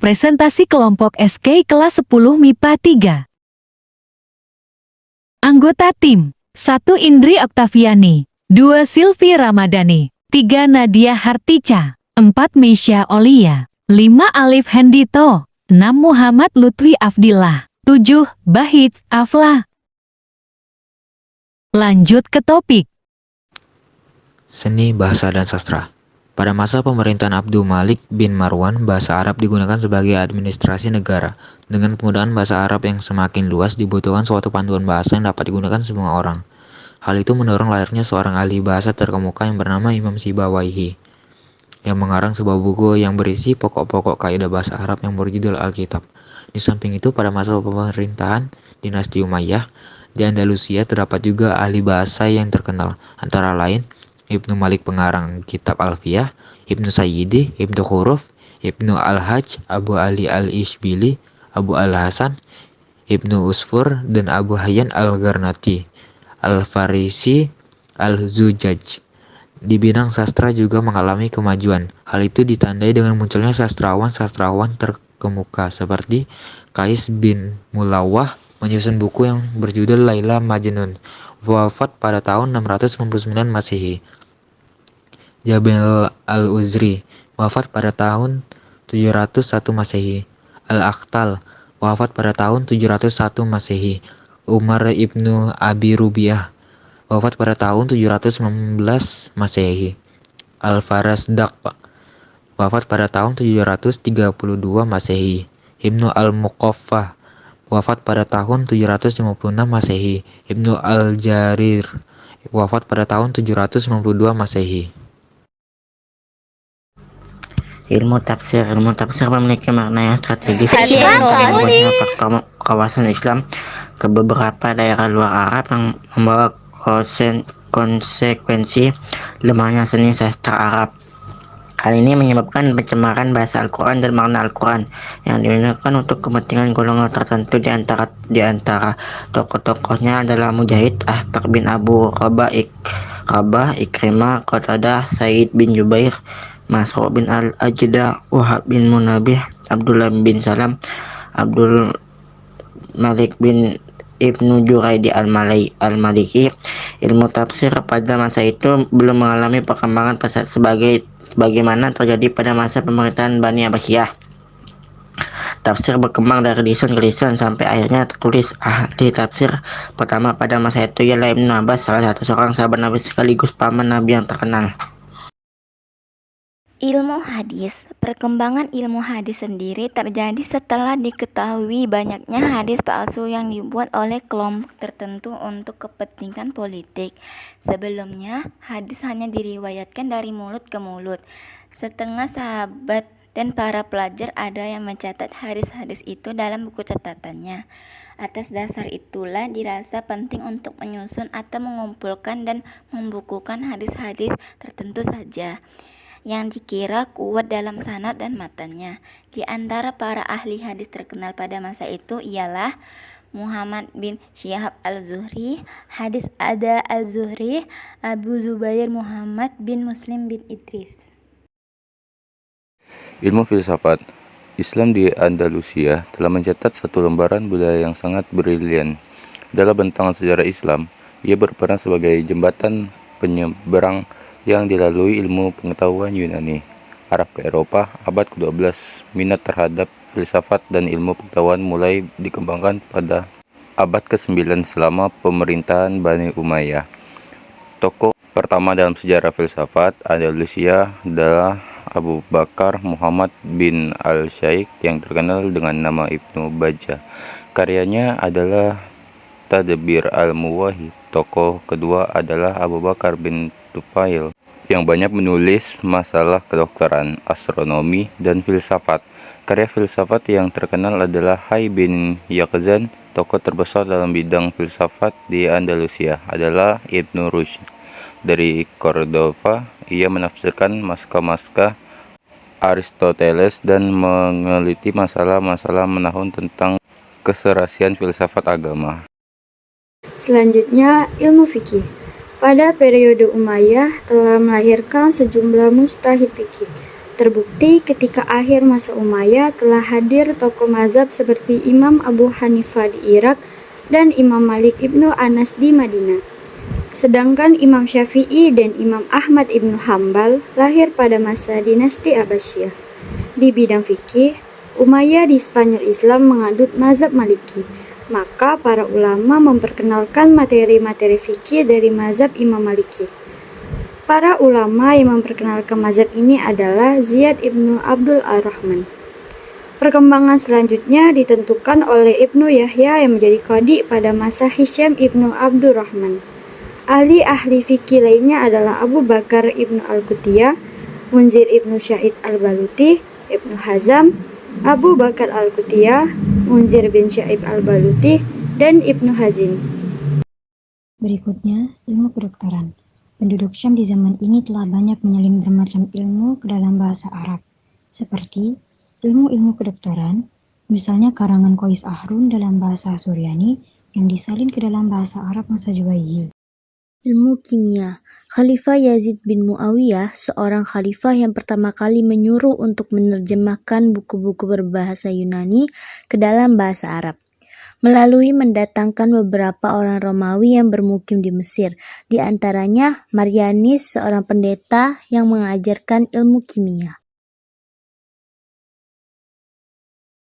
Presentasi kelompok SK kelas 10 MIPA 3. Anggota tim: 1 Indri Oktaviani, 2 Silvi Ramadhani, 3 Nadia Hartica, 4 Meisya Olia, 5 Alif Hendito, 6 Muhammad Lutfi Afdillah, 7 Bahij Afla. Lanjut ke topik. Seni, bahasa, dan sastra. Pada masa pemerintahan Abdul Malik bin Marwan, bahasa Arab digunakan sebagai administrasi negara. Dengan penggunaan bahasa Arab yang semakin luas, dibutuhkan suatu panduan bahasa yang dapat digunakan semua orang. Hal itu mendorong lahirnya seorang ahli bahasa terkemuka yang bernama Imam Sibawaihi, yang mengarang sebuah buku yang berisi pokok-pokok kaidah bahasa Arab yang berjudul Alkitab. Di samping itu, pada masa pemerintahan dinasti Umayyah, di Andalusia terdapat juga ahli bahasa yang terkenal, antara lain Ibnu Malik pengarang kitab Alfiyah, Ibnu Sayyidi, Ibnu Khuruf, Ibnu Al-Hajj, Abu Ali Al-Ishbili, Abu Al-Hasan, Ibnu Usfur, dan Abu Hayyan Al-Garnati, Al-Farisi, Al-Zujaj. Di bidang sastra juga mengalami kemajuan. Hal itu ditandai dengan munculnya sastrawan-sastrawan terkemuka seperti Qais bin Mulawah menyusun buku yang berjudul Laila Majnun, wafat pada tahun 699 Masehi. Jabal al-Uzri, wafat pada tahun 701 Masehi. Al-Akhtal, wafat pada tahun 701 Masehi. Umar ibnu Abi Rubiah, wafat pada tahun 719 Masehi. Al-Farasdaq, wafat pada tahun 732 Masehi. Ibnu Al-Muqaffah, wafat pada tahun 756 Masehi. Ibnu Al-Jarir, wafat pada tahun 792 Masehi. Ilmu tafsir memiliki makna yang strategis dalam membuatnya faktor kawasan Islam ke beberapa daerah luar Arab yang membawa konsekuensi lemahnya seni sastra Arab. Hal ini menyebabkan pencemaran bahasa Al-Quran dan makna Al-Quran yang digunakan untuk kepentingan golongan tertentu. Di antara tokoh-tokohnya adalah Mujahid, Ahtaq bin Abu Rabah, Ikrimah, Qatadah, Said bin Jubair, Masruq bin Al-Ajda, Wahab bin Munabih, Abdullah bin Salam, Abdul Malik bin Ibnu Juraidi al-Maliki. Ilmu tafsir pada masa itu belum mengalami perkembangan pesat sebagaimana terjadi pada masa pemerintahan Bani Abbasiyah. Tafsir berkembang dari lisan ke lisan sampai akhirnya tertulis. Ahli tafsir pertama pada masa itu ialah Ibnu Abbas, salah satu seorang sahabat Nabi sekaligus paman Nabi yang terkenal. Ilmu hadis. Perkembangan ilmu hadis sendiri terjadi setelah diketahui banyaknya hadis palsu yang dibuat oleh kelompok tertentu untuk kepentingan politik. Sebelumnya, hadis hanya diriwayatkan dari mulut ke mulut. Setengah sahabat dan para pelajar ada yang mencatat hadis-hadis itu dalam buku catatannya. Atas dasar itulah dirasa penting untuk menyusun atau mengumpulkan dan membukukan hadis-hadis tertentu saja yang dikira kuat dalam sanad dan matanya. Di antara para ahli hadis terkenal pada masa itu ialah Muhammad bin Syihab al-Zuhri, Hadis Ada al-Zuhri, Abu Zubair Muhammad bin Muslim bin Idris. Ilmu filsafat. Islam di Andalusia telah mencatat satu lembaran budaya yang sangat brilian. Dalam bentangan sejarah Islam, ia berperan sebagai jembatan penyeberang yang dilalui ilmu pengetahuan Yunani, Arab ke Eropa abad ke-12. Minat terhadap filsafat dan ilmu pengetahuan mulai dikembangkan pada abad ke-9 selama pemerintahan Bani Umayyah. Tokoh pertama dalam sejarah filsafat Andalusia adalah Abu Bakar Muhammad bin al-Syaikh yang terkenal dengan nama Ibnu Bajjah. Karyanya adalah Tadbir al-Muwahhid. Tokoh kedua adalah Abu Bakar bin Tufail yang banyak menulis masalah kedokteran, astronomi, dan filsafat. Karya filsafat yang terkenal adalah Hayy bin Yaqzan. Tokoh terbesar dalam bidang filsafat di Andalusia adalah Ibnu Rushd. Dari Cordova, ia menafsirkan naskah Aristoteles dan meneliti masalah-masalah menahun tentang keserasian filsafat agama. Selanjutnya, ilmu fikih. Pada periode Umayyah telah melahirkan sejumlah mujtahid fikih, terbukti ketika akhir masa Umayyah telah hadir tokoh mazhab seperti Imam Abu Hanifah di Irak dan Imam Malik ibnu Anas di Madinah. Sedangkan Imam Syafi'i dan Imam Ahmad ibnu Hambal lahir pada masa dinasti Abbasiyah. Di bidang fikih, Umayyah di Spanyol Islam mengadut mazhab Maliki. Maka para ulama memperkenalkan materi-materi fikih dari mazhab Imam Maliki. Para ulama yang memperkenalkan mazhab ini adalah Ziyad ibnu Abdul Ar-Rahman. Perkembangan selanjutnya ditentukan oleh Ibnu Yahya yang menjadi qadhi pada masa Hisyam ibnu Abdul Rahman. Ahli-ahli fikih lainnya adalah Abu Bakar ibnu Al-Qutiyah, Munzir ibnu Syahid Al-Baluti, Ibnu Hazam, Abu Bakar Al-Qutiyah, Munzir bin Syahid Al-Baluti, dan Ibnu Hazim. Berikutnya, ilmu kedokteran. Penduduk Syam di zaman ini telah banyak menyelin bermacam ilmu ke dalam bahasa Arab, seperti ilmu-ilmu kedokteran, misalnya karangan Qais Ahrun dalam bahasa Suryani yang disalin ke dalam bahasa Arab masa Juwayyi. Ilmu kimia. Khalifah Yazid bin Muawiyah, seorang khalifah yang pertama kali menyuruh untuk menerjemahkan buku-buku berbahasa Yunani ke dalam bahasa Arab, melalui mendatangkan beberapa orang Romawi yang bermukim di Mesir, di antaranya Marianis, seorang pendeta yang mengajarkan ilmu kimia.